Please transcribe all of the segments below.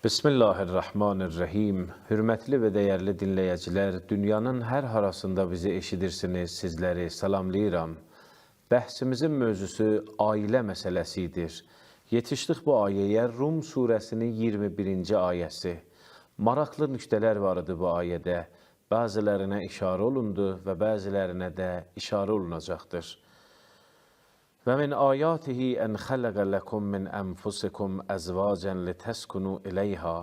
Bismillahirrahmanirrahim. Hürmetli ve değerli dinleyiciler, dünyanın her harasında bizi eşidirsiniz, sizleri salamlayıram. Bəhsimizin mövzusu ailə məsələsidir. Yetişdik bu ayəyə Rum suresinin 21. ayəsi. Maraqlı nüktələr var idi bu ayədə. Bəzilərinə işarə olundu və bəzilərinə də işarə olunacaqdır. Və min ayatihi en xələqə ləkum min ənfusikum əzvacən litəskunu iləyha.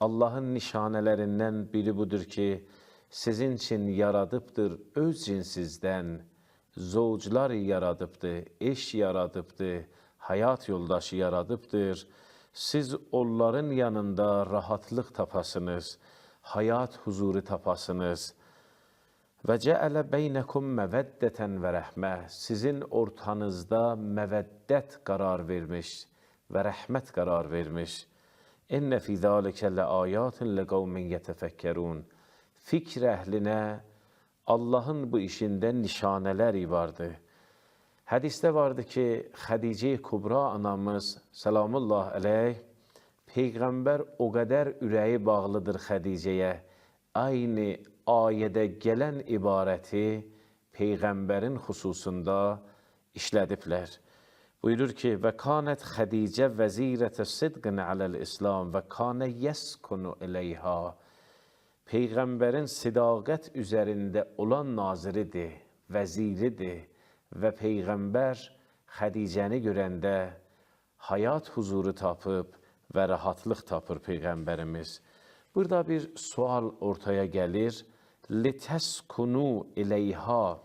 Allahın nişanələrindən biri budur ki, sizin için yaradıbdır öz cinsizdən, zovclar yaradıbdır, eş yaradıbdır, hayat yoldaşı yaradıbdır. Siz onların yanında rahatlıq tapasınız, hayat huzuru tapasınız. Və cəələ beynəkum məvəddətən və rəhmə. Sizin ortanızda məvəddət qərar vermiş və rəhmət qərar vermiş. İnnə fī zəlikə ləayatun ləqavmin yətəfəkkərun. Fikr əhlinə Allahın bu işində nişanələri vardı. Hədisdə vardı ki, Xədicə Kubra anamız salamullah əleyh, Peyğəmbər o qədər ürəyi bağlıdır Xədicəyə, aynı ayədə gələn ibarəti Peyğəmbərin xüsusunda işlədiblər. Buyurur ki, və kanət Xədicə vəzirətə sidqin aləl-İslam və kanə yəskunu iləyha. Peyğəmbərin sidaqət üzərində olan naziridir, vəziridir və Peyğəmbər Xədicəni görəndə hayat huzuru tapıb və rahatlıq tapır Peyğəmbərimiz. Burada bir sual ortaya gəlir. Litəskunu iləyha.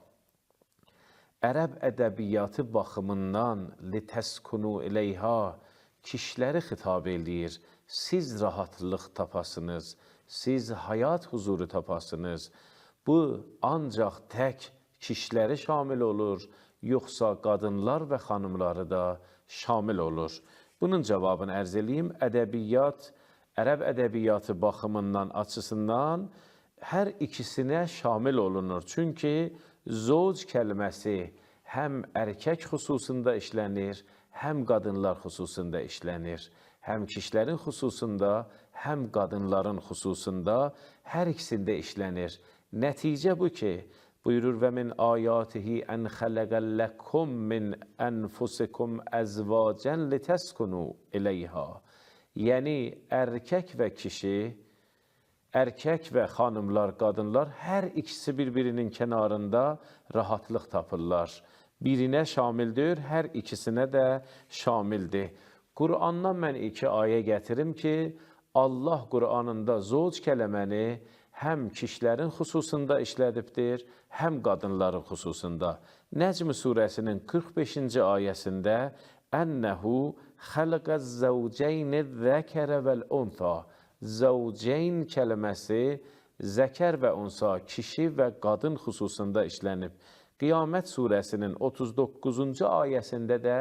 Ərəb ədəbiyyatı baxımından litəskunu iləyha kişiləri xitab eləyir. Siz rahatlıq tapasınız, siz hayat huzuru tapasınız. Bu ancaq tək kişiləri şamil olur, yoxsa qadınlar və xanımları da şamil olur. Bunun cavabını ərz eləyim. Ədəbiyyat, ərəb ədəbiyyatı baxımından, açısından hər ikisinə şamil olunur. Çünki zovc kəlməsi həm erkək xüsusunda işlənir, həm qadınlar xüsusunda işlənir. Həm kişilərin xüsusunda, həm qadınların xüsusunda hər ikisində işlənir. Nəticə bu ki, buyurur və min ayatihi en xələqə ləkum min ənfusikum əzvacən litəskunu iləyha. Yəni, erkek və kişi, erkek və xanımlar, qadınlar hər ikisi bir-birinin kənarında rahatlıq tapırlar. Birinə şamildir, hər ikisinə də şamildir. Qur'andan mən iki ayə gətirim ki, Allah Qur'anında zovc kələməni həm kişilərin xüsusunda işlədibdir, həm qadınların xüsusunda. Nəcm surəsinin 45-ci ayəsində Ənəhu xəlqəz zəvcəyni zəkərə vəl-untha. Zəvceyn kəlməsi zəkər və unsa, kişi və qadın xüsusunda işlənib. Qiyamət surəsinin 39-cu ayəsində də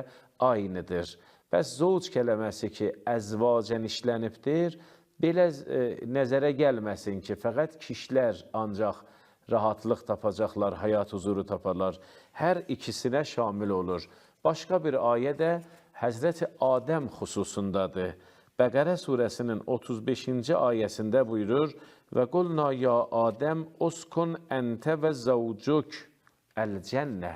aynıdır. Bəs zovc kəlməsi ki, əzvacən işlənibdir, belə nəzərə gəlməsin ki, fəqət kişilər ancaq rahatlıq tapacaqlar, hayat huzuru taparlar. Hər ikisinə şamil olur. Başqa bir ayə də Həzrəti Adəm xüsusundadır. Bəqərə surəsinin 35-ci ayəsində buyurur və qulna ya Adəm uskun əntə və zəvcuk əl-cənnə.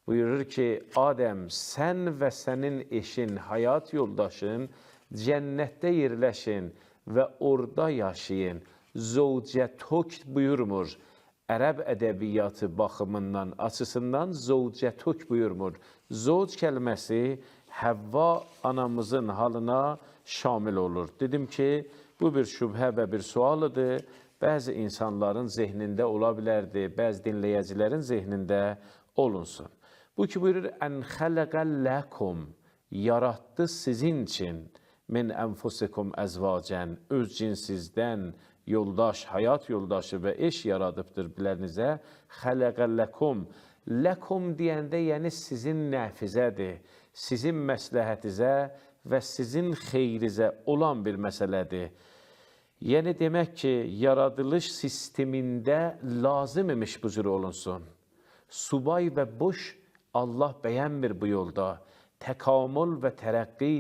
Buyurur ki, Adəm, sən və sənin eşin, hayat yoldaşın cənnətdə yerləşin və orada yaşayın. Zəvcətuk buyurmur. Ərəb ədəbiyyatı baxımından, açısından zəvcətuk buyurmur. Zəvc kəlməsi Həvva anamızın halına şamil olur. Dedim ki, bu bir şübhə və bir sualıdır. Bəzi insanların zehnində ola bilərdi, bəzi dinləyicilərin zehnində olunsun. Bu ki, buyurur, ən xələqə ləkum, yarattı sizin üçün, min ənfusikum əzvacən, öz cinsizdən yoldaş, hayat yoldaşı və eş yaradıbdır bilərinizə. Xələqə ləkum, ləkum deyəndə, yəni sizin nəfizədir, sizin məsləhətizə və sizin xeyrizə olan bir məsələdir. Yəni demək ki, yaradılış sistemində lazım imiş bu cür olunsun. Subay və boş Allah bəyənmir bu yolda. Təkamül və tərəqqi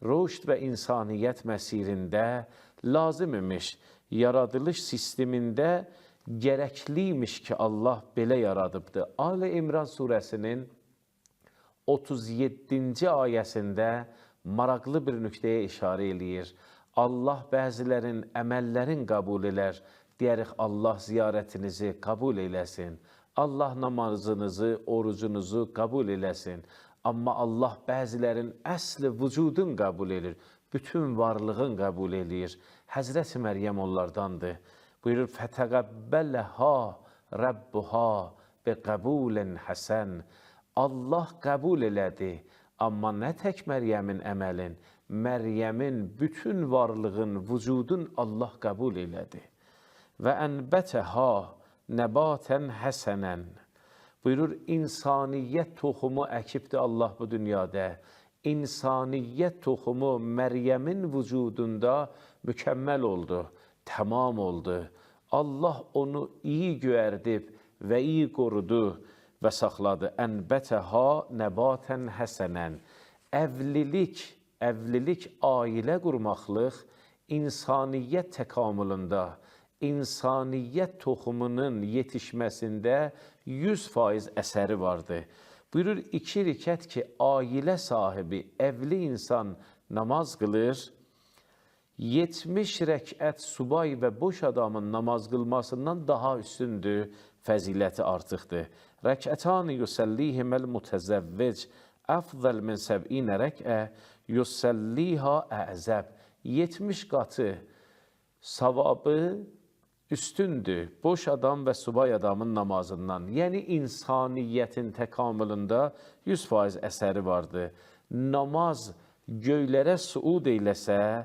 rüşd və insaniyyət məsirində lazım imiş. Yaradılış sistemində gərəkliymiş ki, Allah belə yaradıbdı. Ali İmran surəsinin 37-ci ayəsində maraqlı bir nöqtəyə işarə eləyir. Allah bəzilərin əməllərin qəbul elər. Deyərik, Allah ziyarətinizi qəbul eləsin. Allah namazınızı, orucunuzu qəbul eləsin. Amma Allah bəzilərin əsli vücudun qəbul edir. Bütün varlığın qəbul edir. Həzrəti Məryəm onlardandır. Buyurur, fətəqəbbələhə Rəbbuhə biqəbulin həsən. Allah qəbul elədi. Amma nə tək Məryəmin əməlin, Məryəmin bütün varlığın, vücudun Allah qəbul elədi. Və ənbətəhə nəbatən həsənən. Buyurur, insaniyyət toxumu əkibdir Allah bu dünyada. İnsaniyyət toxumu Məryəmin vücudunda mükəmməl oldu, tamam oldu. Allah onu iyi göyərdib və iyi qorudu və saxladı. Ənbətəhə nəbatən həsənən. Evlilik, ailə qurmaqlıq insaniyyət təkamülündə, insaniyyət toxumunun yetişməsində 100% əsəri vardır. Buyurur, 2 rükət ki, ailə sahibi, evli insan namaz qılır, 70 rəkət subay və boş adamın namaz qılmasından daha üstündür, fəziləti artıqdır. Rəkətani yusəllihiməl mutəzəvvic əfzəl min 70 rəkə yusəlliha əzəb. 70 qatı savabı üstündür boş adam və subay adamın namazından. Yəni, insaniyyətin təkamülündə 100% əsəri vardır. Namaz göylərə suud eyləsə,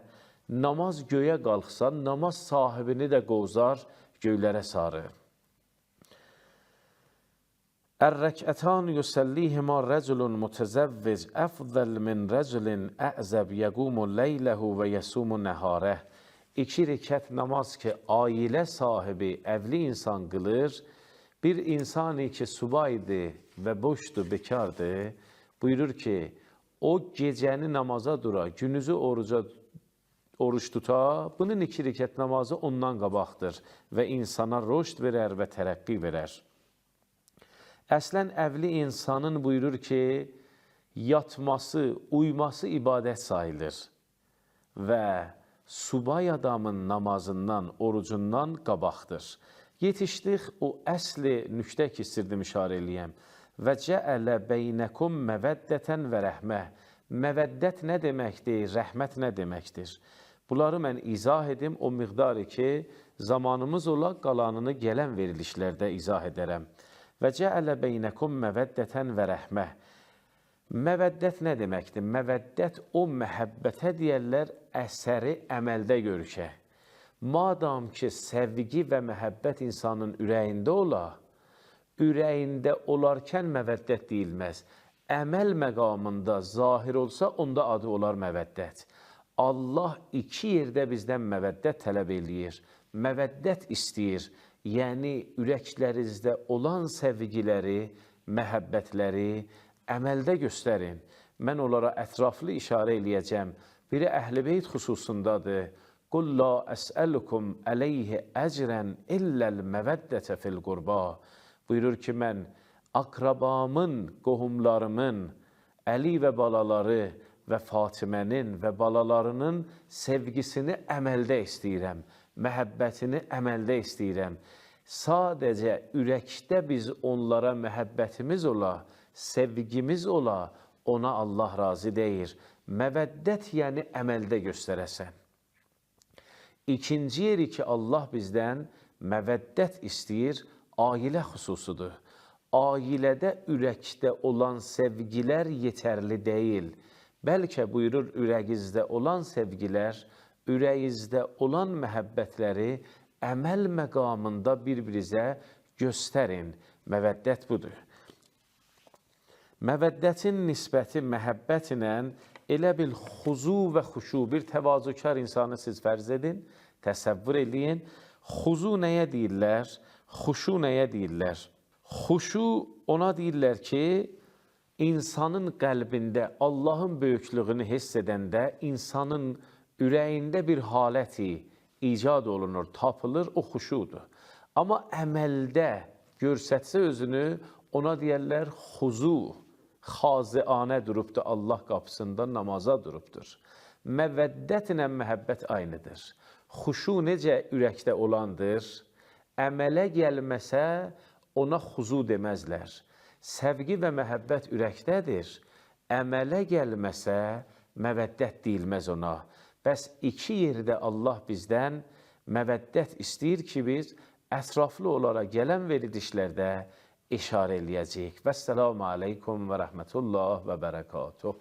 namaz göyə qalxsa, namaz sahibini də qovzar, göylərə sarı. Ər-rəkətən yusəllihimə rəculun mutəzəvvic əfzəl min rəculin əzəb yəqumu leyləhu və yəsumu nəharəh. 2 rükət namaz ki, ailə sahibi, evli insan qılır, bir insani ki, subaydır və boşdur, bekardır, buyurur ki, o gecəni namaza dura, günüzü oruç tuta, bunun 2 rükət namazı ondan qabaqdır və insana rüşd verər və tərəqqi verər. Əslən, evli insanın buyurur ki, yatması, uyması ibadət sayılır və subay adamın namazından, orucundan qabaqdır. Yetişdik o əsli nüqtə ki, istirdim işarə eləyəm. Və cəələ beynəkum məvəddətən və rəhmə. Məvəddət nə deməkdir, rəhmət nə deməkdir? Bunları mən izah edim, o miqdarı ki, zamanımız ola qalanını gələn verilişlərdə izah edərəm. Və cəələ beynəkum məvəddətən və rəhmə. Məvəddət nə deməkdir? Məvəddət o məhəbbətə deyərlər, əsəri əməldə görükə. Madam ki, sevgi və məhəbbət insanın ürəyində ola, ürəyində olarkən məvəddət deyilməz. Əməl məqamında zahir olsa, onda adı olar məvəddət. Allah 2 yerdə bizdən məvəddət tələb eləyir. Məvəddət istəyir, yəni ürəklərinizdə olan sevgiləri, məhəbbətləri, əməldə göstərin. Mən onlara ətraflı işarə eləyəcəm. Biri Əhl-i Beyt xüsusundadır. Qul la əsəlukum əleyhi əcrən illəl məvəddətə fil qurba. Buyurur ki, mən akrabamın, qohumlarımın, Əli və balaları və Fatimənin və balalarının sevgisini əməldə istəyirəm. Məhəbbətini əməldə istəyirəm. Sadəcə ürəkdə biz onlara məhəbbətimiz ola, sevgimiz ola, ona Allah razı deyir. Məvəddət yəni əməldə göstərəsən. İkinci yeri ki, Allah bizdən məvəddət istəyir, ailə xüsusudur. Ailədə, ürəkdə olan sevgilər yetərli deyil. Bəlkə buyurur, ürəyinizdə olan sevgilər, ürəyinizdə olan məhəbbətləri əməl məqamında bir-birizə göstərin. Məvəddət budur. Məvəddətin nisbəti məhəbbət ilə elə bil xuzu və xuşu, bir təvazökar insanı siz fərz edin, təsəvvür eləyin. Xuzu nəyə deyirlər? Xuşu nəyə deyirlər? Xuşu ona deyirlər ki, insanın qəlbində Allahın böyüklüyünü hiss edəndə insanın ürəyində bir haləti icad olunur, tapılır, o xuşudur. Amma əməldə görsətsə özünü, ona deyərlər xuzu, xazianə durubdur, Allah qapısında namaza durubdur. Məvəddətlə məhəbbət aynıdır. Xuşu necə ürəkdə olandır, əmələ gəlməsə ona xuzu deməzlər. Səvqi və məhəbbət ürəkdədir, əmələ gəlməsə məvəddət deyilməz ona. Bəs iki yerdə Allah bizdən məvəddət istəyir ki, biz ətraflı olaraq gələn verilişlərdə işarə eləyəcəyik. Vəssalamu aleykum və rəhmətullah və bərəkatuh.